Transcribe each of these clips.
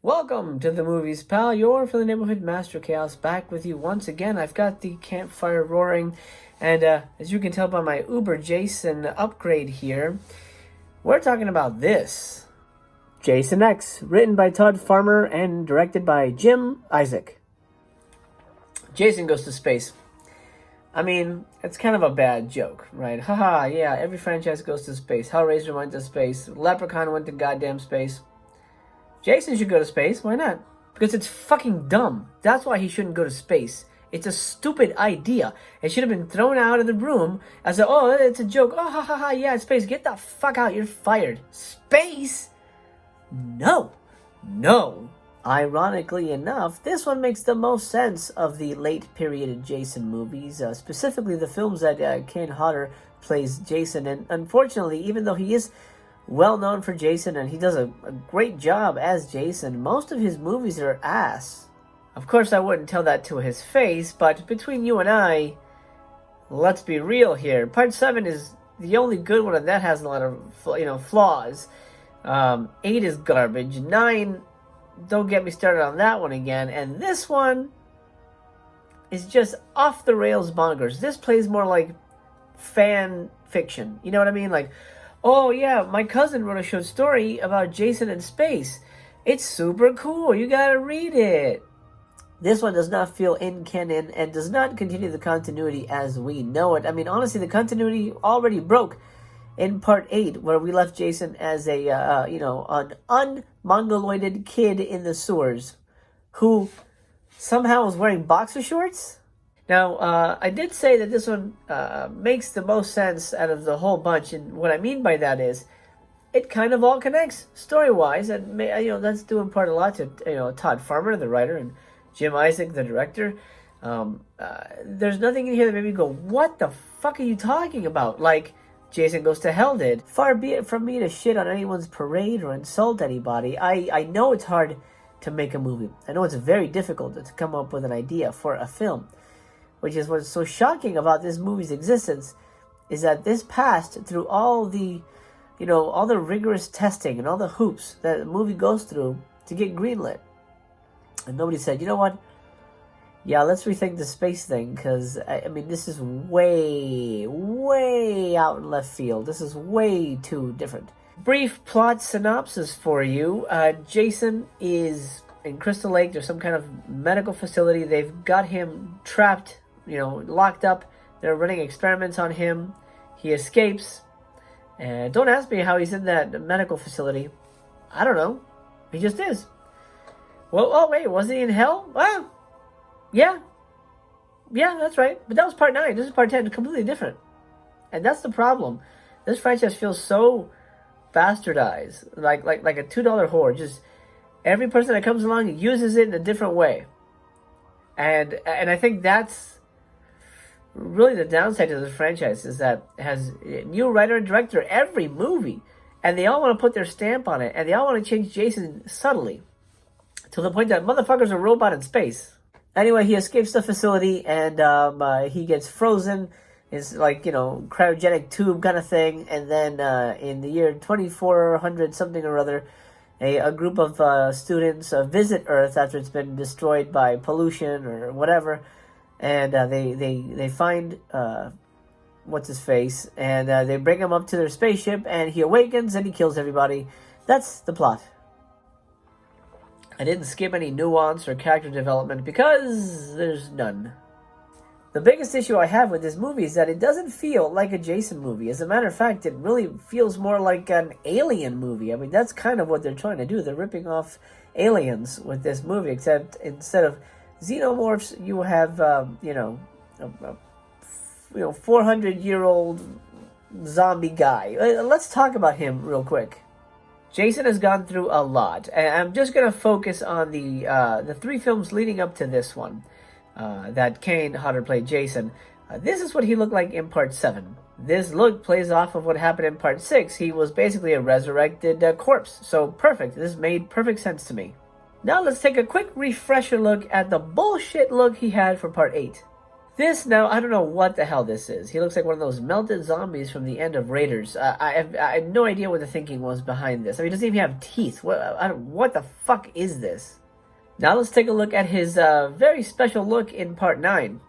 Welcome to the movies, pal. You're for the neighborhood Master Chaos, back with you once again. I've got the campfire roaring, and as you can tell by my Uber Jason upgrade here, we're talking about this. Jason X, written by Todd Farmer and directed by Jim Isaac. Jason goes to space. I mean, it's kind of a bad joke, right? Haha, yeah, every franchise goes to space. Hellraiser went to space. Leprechaun went to goddamn space. Jason should go to space. Why not? Because it's fucking dumb. That's why he shouldn't go to space. It's a stupid idea. It should have been thrown out of the room as a, oh, it's a joke. Oh, ha, ha, ha, yeah, it's space. Get the fuck out. You're fired. Space? No. No. Ironically enough, this one makes the most sense of the late period Jason movies, specifically the films that Kane Hodder plays Jason. And unfortunately, even though he is well known for Jason and he does a great job as Jason, most of his movies are ass. Of course, I wouldn't tell that to his face, but between you and I, let's be real here. Part 7 is the only good one, and that has a lot of flaws. 8 is garbage. 9, don't get me started on that one again. And this one is just off the rails bonkers. This plays more like fan fiction. You know what I mean? Like, oh yeah, my cousin wrote a short story about Jason in space. It's super cool. You gotta read it. This one does not feel in canon and does not continue the continuity as we know it. I mean, honestly, the continuity already broke in part 8, where we left Jason as a, an unmongoloided kid in the sewers who somehow was wearing boxer shorts. Now, I did say that this one makes the most sense out of the whole bunch, and what I mean by that is it kind of all connects story-wise, and that's due in part a lot to Todd Farmer, the writer, and Jim Isaac, the director. There's nothing in here that made me go, "What the fuck are you talking about?" Like Jason Goes to Hell did. Far be it from me to shit on anyone's parade or insult anybody. I know it's hard to make a movie. I know it's very difficult to come up with an idea for a film. Which is what's so shocking about this movie's existence, is that this passed through all the rigorous testing and all the hoops that the movie goes through to get greenlit. And nobody said, you know what? Yeah, let's rethink the space thing, because, I mean, this is way, way out in left field. This is way too different. Brief plot synopsis for you. Jason is in Crystal Lake. There's some kind of medical facility. They've got him trapped, locked up. They're running experiments on him. He escapes. And don't ask me how he's in that medical facility. I don't know. He just is. Well, oh wait, was he in hell? Well, yeah. Yeah, that's right. But that was part 9. This is part 10. Completely different. And that's the problem. This franchise feels so bastardized. Like a $2 whore. Just every person that comes along uses it in a different way. And I think that's really the downside to this franchise, is that it has a new writer and director every movie, and they all want to put their stamp on it, and they all want to change Jason subtly to the point that motherfucker's a robot in space. Anyway, he escapes the facility, and he gets frozen. It's like, cryogenic tube kind of thing, and then in the year 2400 something or other, a group of students visit Earth after it's been destroyed by pollution or whatever, and they find what's his face, and they bring him up to their spaceship, and he awakens and he kills everybody. That's the plot. I didn't skip any nuance or character development because there's none. The biggest issue I have with this movie is that it doesn't feel like a Jason movie. As a matter of fact, it really feels more like an Alien movie. I mean, that's kind of what they're trying to do. They're ripping off Aliens with this movie, except instead of xenomorphs, you have, 400-year-old zombie guy. Let's talk about him real quick. Jason has gone through a lot, and I'm just going to focus on the 3 films leading up to this one. That Kane Hodder played Jason. This is what he looked like in part 7. This look plays off of what happened in part 6. He was basically a resurrected corpse. So perfect. This made perfect sense to me. Now let's take a quick refresher look at the bullshit look he had for part 8. This, now, I don't know what the hell this is. He looks like one of those melted zombies from the end of Raiders. I have no idea what the thinking was behind this. I mean, he doesn't even have teeth. What the fuck is this? Now let's take a look at his very special look in Part 9.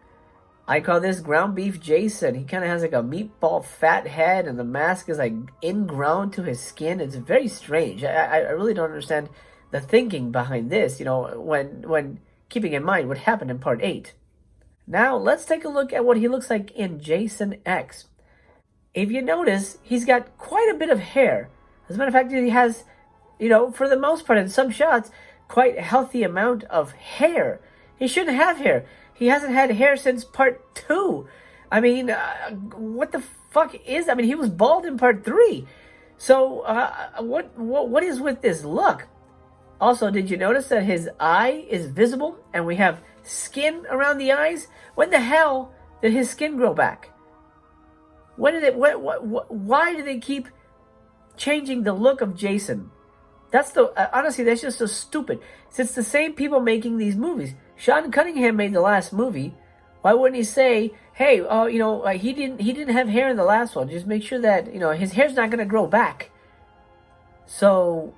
I call this ground beef Jason. He kind of has like a meatball fat head, and the mask is like ingrown to his skin. It's very strange. I really don't understand the thinking behind this, you know, when keeping in mind what happened in Part 8. Now, let's take a look at what he looks like in Jason X. If you notice, he's got quite a bit of hair. As a matter of fact, he has, you know, for the most part in some shots, quite a healthy amount of hair. He shouldn't have hair. He hasn't had hair since Part 2. I mean, what the fuck is... I mean, he was bald in Part 3. So, what is with this look? Also, did you notice that his eye is visible and we have skin around the eyes? When the hell did his skin grow back? When did it? Why do they keep changing the look of Jason? That's the honestly, that's just so stupid. Since the same people making these movies, Sean Cunningham made the last movie. Why wouldn't he say, "Hey, you know, he didn't have hair in the last one. Just make sure that you know his hair's not gonna grow back." So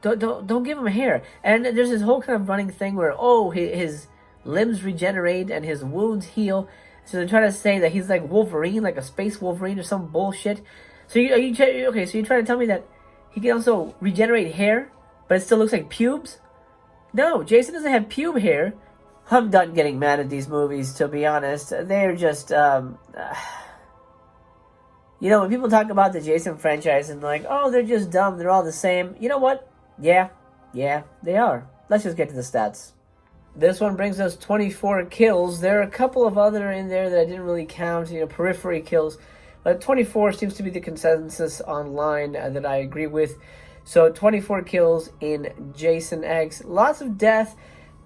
don't give him hair. And there's this whole kind of running thing where his limbs regenerate and his wounds heal. So they're trying to say that he's like Wolverine, like a space Wolverine or some bullshit. So you're trying to tell me that he can also regenerate hair, but it still looks like pubes? No, Jason doesn't have pube hair. I'm done getting mad at these movies, to be honest. They're just, you know, when people talk about the Jason franchise and like, oh, they're just dumb, they're all the same. You know what? Yeah, they are. Let's just get to the stats. This one brings us 24 kills. There are a couple of other in there that I didn't really count, you know, periphery kills. But 24 seems to be the consensus online that I agree with. So 24 kills in Jason X. Lots of death,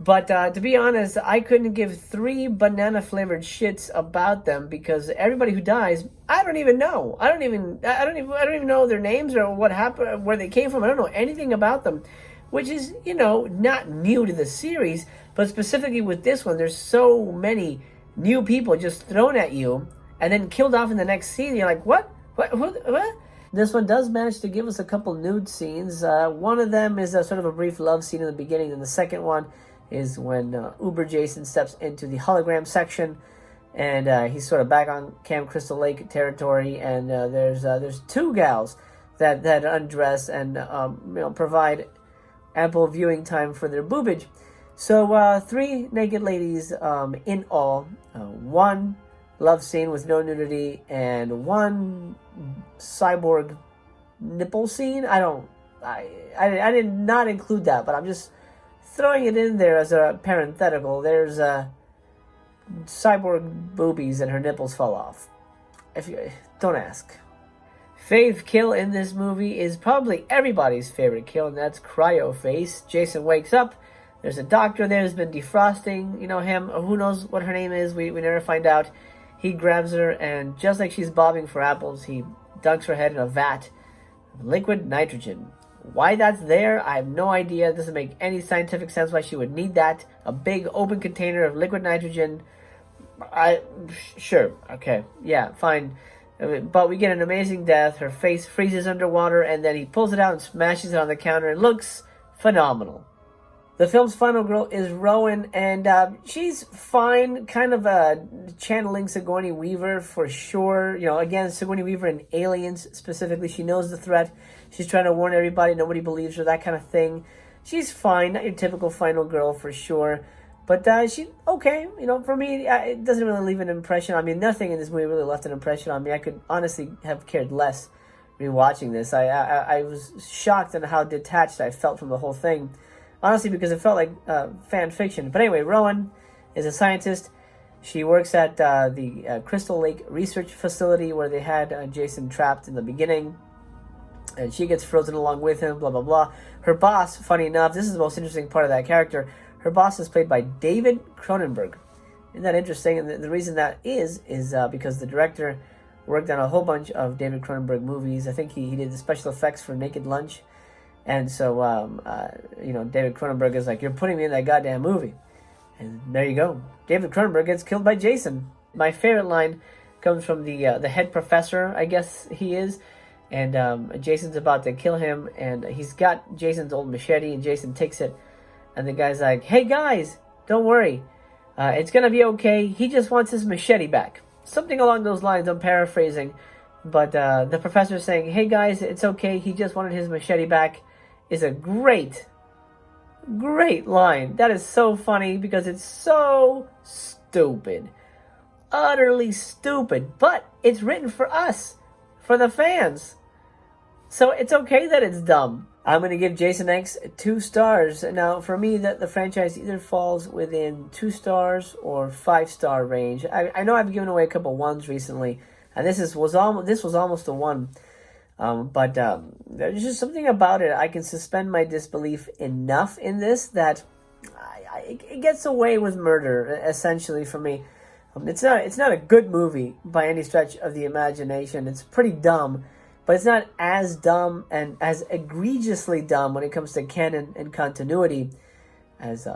but to be honest, I couldn't give 3 banana-flavored shits about them because everybody who dies, I don't even know. I don't even know their names or what happened, where they came from. I don't know anything about them, which is, you know, not new to the series, but specifically with this one, there's so many new people just thrown at you and then killed off in the next scene. You're like, what? What? This one does manage to give us a couple nude scenes. One of them is a sort of a brief love scene in the beginning, and the second one is when Uber Jason steps into the hologram section, and he's sort of back on Camp Crystal Lake territory, and there's 2 gals that undress and you know, provide ample viewing time for their boobage. So 3 naked ladies in all, 1 love scene with no nudity, and 1 cyborg nipple scene. I did not include that, but I'm just throwing it in there as a parenthetical. There's cyborg boobies and her nipples fall off. If you don't ask. Fave kill in this movie is probably everybody's favorite kill, and that's Cryo face. Jason wakes up. There's a doctor there who's been defrosting, you know, him. Or who knows what her name is. We never find out. He grabs her, and just like she's bobbing for apples, he dunks her head in a vat of liquid nitrogen. Why that's there, I have no idea. It doesn't make any scientific sense why she would need that. A big open container of liquid nitrogen. Sure, okay, yeah, fine. But we get an amazing death. Her face freezes underwater, and then he pulls it out and smashes it on the counter. It looks phenomenal. The film's final girl is Rowan, and she's fine, kind of channeling Sigourney Weaver for sure. You know, again, Sigourney Weaver in Aliens specifically. She knows the threat. She's trying to warn everybody. Nobody believes her, that kind of thing. She's fine, not your typical final girl for sure. But she's okay. You know, for me, it doesn't really leave an impression on me. Nothing in this movie really left an impression on me. I could honestly have cared less rewatching this. I was shocked at how detached I felt from the whole thing. Honestly, because it felt like fan fiction. But anyway, Rowan is a scientist. She works at the Crystal Lake Research Facility where they had Jason trapped in the beginning. And she gets frozen along with him, blah, blah, blah. Her boss, funny enough, this is the most interesting part of that character. Her boss is played by David Cronenberg. Isn't that interesting? And the reason that is because the director worked on a whole bunch of David Cronenberg movies. I think he did the special effects for Naked Lunch. And so, you know, David Cronenberg is like, you're putting me in that goddamn movie. And there you go. David Cronenberg gets killed by Jason. My favorite line comes from the head professor, I guess he is, and Jason's about to kill him, and he's got Jason's old machete, and Jason takes it, and the guy's like, "Hey guys, don't worry, it's gonna be okay. He just wants his machete back." Something along those lines. I'm paraphrasing, but the professor's saying, "Hey guys, it's okay. He just wanted his machete back," is a great line. That is so funny because it's so stupid. Utterly stupid. But it's written for us, for the fans. So it's okay that it's dumb. I'm going to give Jason X 2 stars. Now, for me, the franchise either falls within 2 stars or 5-star range. I know I've given away a couple 1s recently, and this was almost a 1. But there's just something about it. I can suspend my disbelief enough in this that it gets away with murder, essentially, for me. It's not a good movie by any stretch of the imagination. It's pretty dumb, but it's not as dumb and as egregiously dumb when it comes to canon and continuity as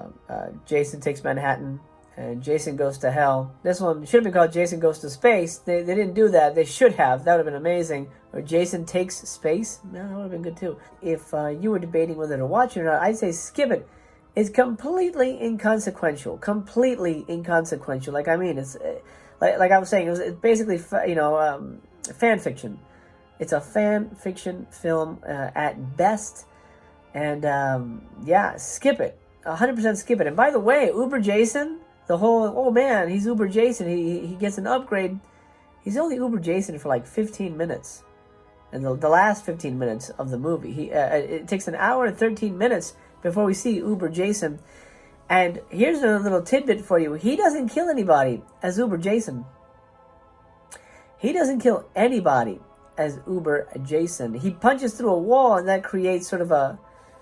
Jason Takes Manhattan and Jason Goes to Hell. This one should have been called Jason Goes to Space. They didn't do that. They should have. That would have been amazing. Or Jason Takes Space. No, that would have been good too. If you were debating whether to watch it or not, I'd say skip it. It's completely inconsequential. Completely inconsequential. Like, I mean, it's like I was saying, it's basically fan fiction. It's a fan fiction film at best. And yeah, skip it. 100% skip it. And by the way, Uber Jason, the whole, oh man, he's Uber Jason. He gets an upgrade. He's only Uber Jason for like 15 minutes. And the last 15 minutes of the movie. It takes an hour and 13 minutes before we see Uber Jason. And here's a little tidbit for you. He doesn't kill anybody as Uber Jason. He doesn't kill anybody as Uber Jason. He punches through a wall, and that creates sort of a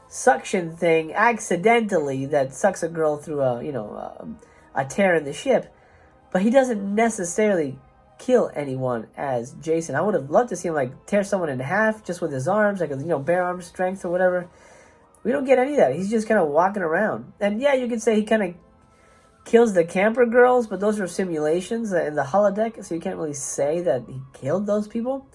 suction thing accidentally that sucks a girl through a tear in the ship. But he doesn't necessarily kill anyone as Jason. I would have loved to see him like tear someone in half just with his arms, like bare arm strength or whatever. We don't get any of that. He's just kind of walking around. And yeah, you could say he kind of kills the camper girls, but those are simulations in the holodeck, so you can't really say that he killed those people.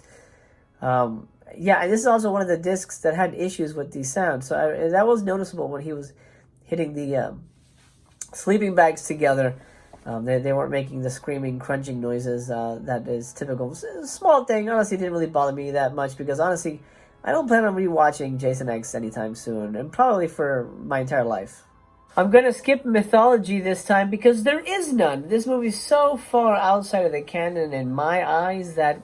Yeah, and this is also one of the discs that had issues with the sound. So that was noticeable when he was hitting the sleeping bags together. They weren't making the screaming, crunching noises that is typical. It's a small thing. Honestly, it didn't really bother me that much because, honestly, I don't plan on rewatching Jason X anytime soon, and probably for my entire life. I'm going to skip mythology this time because there is none. This movie's so far outside of the canon in my eyes that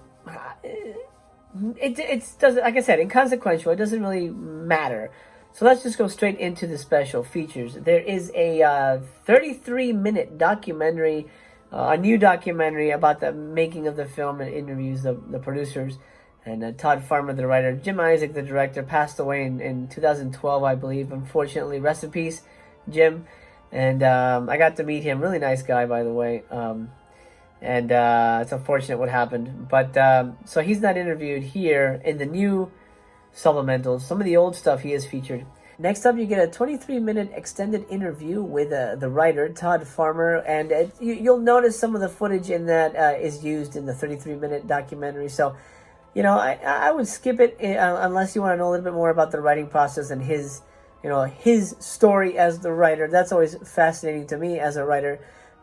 it doesn't, like I said, inconsequential. It doesn't really matter. So let's just go straight into the special features. There is a 33-minute documentary, a new documentary about the making of the film, and interviews the producers. And Todd Farmer, the writer, Jim Isaac, the director, passed away in 2012, I believe. Unfortunately, rest in peace, Jim. And I got to meet him. Really nice guy, by the way. And it's unfortunate what happened. But so he's not interviewed here in the new supplementals. Some of the old stuff he is featured. Next up, you get a 23-minute extended interview with the writer, Todd Farmer. And you'll notice some of the footage in that is used in the 33-minute documentary. So, I would skip it unless you want to know a little bit more about the writing process and his story as the writer. That's always fascinating to me as a writer.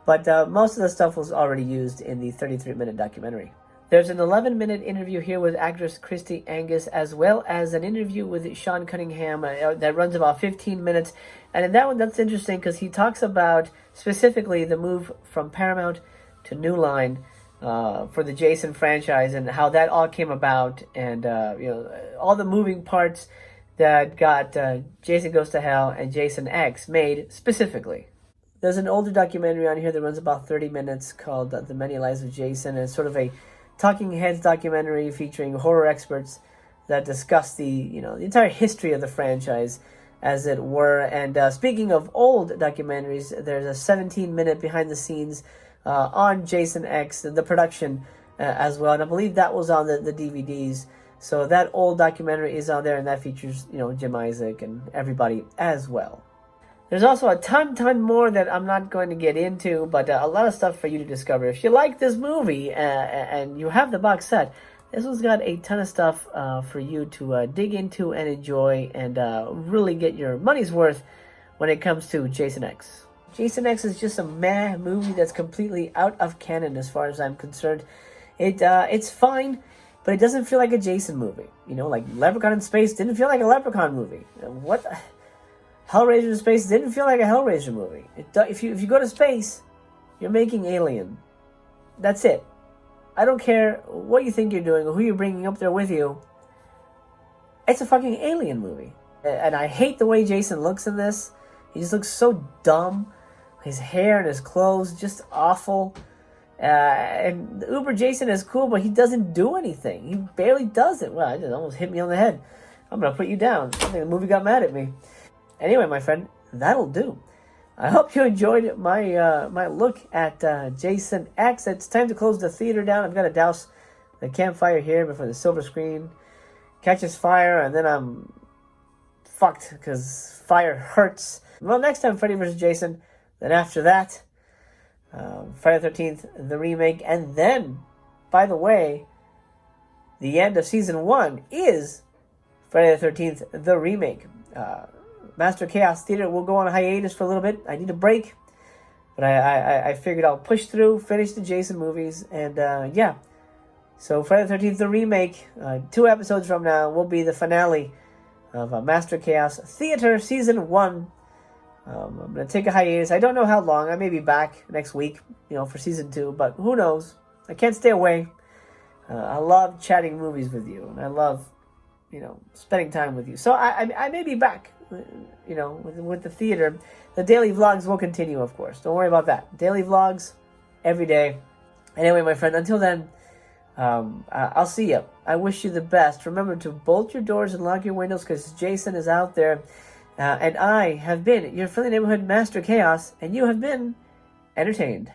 But most of the stuff was already used in the 33-minute documentary. There's an 11-minute interview here with actress Christy Angus, as well as an interview with Sean Cunningham that runs about 15 minutes. And in that one, that's interesting because he talks about specifically the move from Paramount to New Line for the Jason franchise and how that all came about, and all the moving parts that got Jason Goes to Hell and Jason X made specifically. There's an older documentary on here that runs about 30 minutes called The Many Lives of Jason. And it's sort of a talking heads documentary featuring horror experts that discuss the entire history of the franchise, as it were. And speaking of old documentaries, there's a 17-minute behind the scenes on Jason X, the production as well. And I believe that was on the DVDs. So that old documentary is on there, and that features, Jim Isaac and everybody as well. There's also a ton more that I'm not going to get into, but a lot of stuff for you to discover. If you like this movie and you have the box set, this one's got a ton of stuff for you to dig into and enjoy and really get your money's worth when it comes to Jason X. Jason X is just a meh movie that's completely out of canon as far as I'm concerned. It's fine, but it doesn't feel like a Jason movie. You know, like Leprechaun in Space didn't feel like a Leprechaun movie. What? Hellraiser in Space didn't feel like a Hellraiser movie. If you go to space, you're making Alien. That's it. I don't care what you think you're doing or who you're bringing up there with you. It's a fucking Alien movie. And I hate the way Jason looks in this. He just looks so dumb. His hair and his clothes, just awful. And the Uber Jason is cool, but he doesn't do anything. He barely does it. Well, it just almost hit me on the head. I'm going to put you down. I think the movie got mad at me. Anyway, my friend, that'll do. I hope you enjoyed my look at Jason X. It's time to close the theater down. I've got to douse the campfire here before the silver screen catches fire, and then I'm fucked because fire hurts. Well, next time Freddy vs. Jason. Then after that, Friday the 13th, the remake, and then, by the way, the end of season 1 is Friday the 13th, the remake. Master Chaos Theater will go on a hiatus for a little bit. I need a break. But I figured I'll push through, finish the Jason movies, and yeah. So Friday the 13th, the remake, 2 episodes from now, will be the finale of Master Chaos Theater Season 1. I'm going to take a hiatus. I don't know how long. I may be back next week, for Season 2, but who knows? I can't stay away. I love chatting movies with you, and I love, spending time with you. So I may be back. With the theater. The daily vlogs will continue, of course. Don't worry about that. Daily vlogs every day. Anyway, my friend, until then, I'll see you. I wish you the best. Remember to bolt your doors and lock your windows because Jason is out there. And I have been your friendly neighborhood Master Chaos, and you have been entertained.